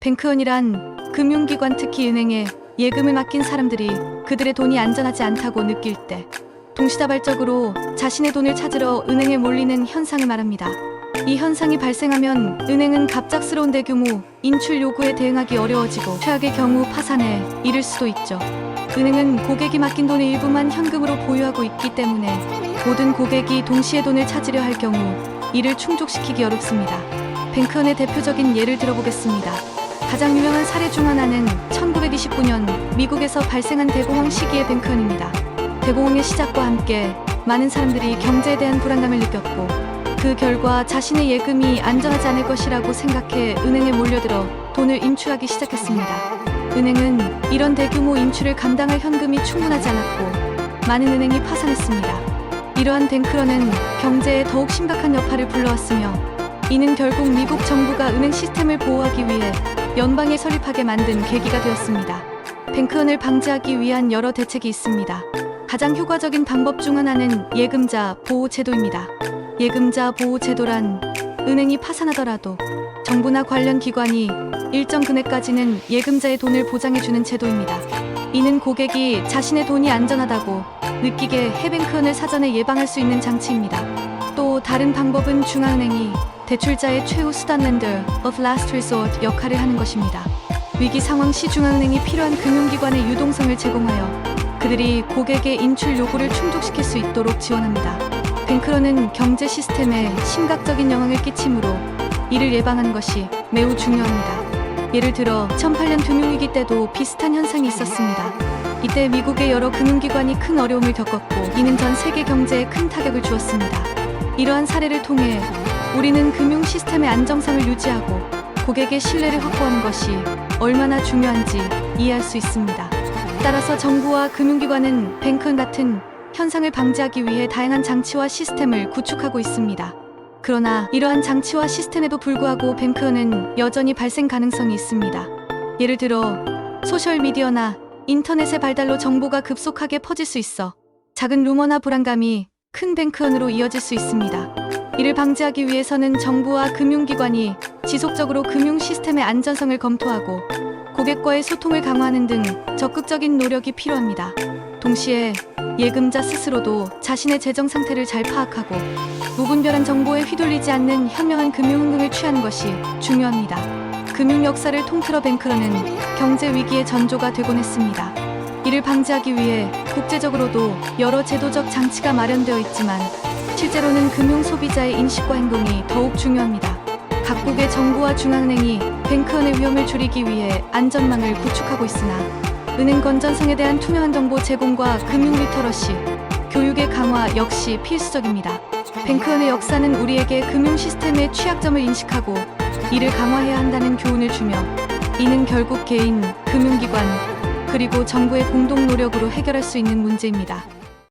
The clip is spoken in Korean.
뱅크런이란 금융기관, 특히 은행에 예금을 맡긴 사람들이 그들의 돈이 안전하지 않다고 느낄 때 동시다발적으로 자신의 돈을 찾으러 은행에 몰리는 현상을 말합니다. 이 현상이 발생하면 은행은 갑작스러운 대규모 인출 요구에 대응하기 어려워지고 최악의 경우 파산에 이를 수도 있죠. 은행은 고객이 맡긴 돈의 일부만 현금으로 보유하고 있기 때문에 모든 고객이 동시에 돈을 찾으려 할 경우 이를 충족시키기 어렵습니다. 뱅크런의 대표적인 예를 들어보겠습니다. 가장 유명한 사례 중 하나는 1929년 미국에서 발생한 대공황 시기의 뱅크런입니다. 대공황의 시작과 함께 많은 사람들이 경제에 대한 불안감을 느꼈고 그 결과 자신의 예금이 안전하지 않을 것이라고 생각해 은행에 몰려들어 돈을 인출하기 시작했습니다. 은행은 이런 대규모 인출을 감당할 현금이 충분하지 않았고 많은 은행이 파산했습니다. 이러한 뱅크런은 경제에 더욱 심각한 여파를 불러왔으며 이는 결국 미국 정부가 은행 시스템을 보호하기 위해 연방에 설립하게 만든 계기가 되었습니다. 뱅크런을 방지하기 위한 여러 대책이 있습니다. 가장 효과적인 방법 중 하나는 예금자 보호 제도입니다. 예금자 보호 제도란 은행이 파산하더라도 정부나 관련 기관이 일정 금액까지는 예금자의 돈을 보장해주는 제도입니다. 이는 고객이 자신의 돈이 안전하다고 느끼게 해 뱅크런을 사전에 예방할 수 있는 장치입니다. 또 다른 방법은 중앙은행이 대출자의 최후 수단 lender of last resort 역할을 하는 것입니다. 위기 상황 시 중앙은행이 필요한 금융기관의 유동성을 제공하여 그들이 고객의 인출 요구를 충족시킬 수 있도록 지원합니다. 뱅크런은 경제 시스템에 심각적인 영향을 끼치므로 이를 예방하는 것이 매우 중요합니다. 예를 들어 2008년 금융위기 때도 비슷한 현상이 있었습니다. 이때 미국의 여러 금융기관이 큰 어려움을 겪었고 이는 전 세계 경제에 큰 타격을 주었습니다. 이러한 사례를 통해 우리는 금융 시스템의 안정성을 유지하고 고객의 신뢰를 확보하는 것이 얼마나 중요한지 이해할 수 있습니다. 따라서 정부와 금융기관은 뱅크런 같은 현상을 방지하기 위해 다양한 장치와 시스템을 구축하고 있습니다. 그러나 이러한 장치와 시스템에도 불구하고 뱅크런은 여전히 발생 가능성이 있습니다. 예를 들어 소셜미디어나 인터넷의 발달로 정보가 급속하게 퍼질 수 있어 작은 루머나 불안감이 큰 뱅크런으로 이어질 수 있습니다. 이를 방지하기 위해서는 정부와 금융기관이 지속적으로 금융 시스템의 안전성을 검토하고 고객과의 소통을 강화하는 등 적극적인 노력이 필요합니다. 동시에 예금자 스스로도 자신의 재정 상태를 잘 파악하고 무분별한 정보에 휘둘리지 않는 현명한 금융 행동을 취하는 것이 중요합니다. 금융 역사를 통틀어 뱅크런은 경제 위기의 전조가 되곤 했습니다. 이를 방지하기 위해 국제적으로도 여러 제도적 장치가 마련되어 있지만 실제로는 금융 소비자의 인식과 행동이 더욱 중요합니다. 각국의 정부와 중앙은행이 뱅크런의 위험을 줄이기 위해 안전망을 구축하고 있으나 은행 건전성에 대한 투명한 정보 제공과 금융 리터러시, 교육의 강화 역시 필수적입니다. 뱅크런의 역사는 우리에게 금융 시스템의 취약점을 인식하고 이를 강화해야 한다는 교훈을 주며 이는 결국 개인, 금융기관, 그리고 정부의 공동 노력으로 해결할 수 있는 문제입니다.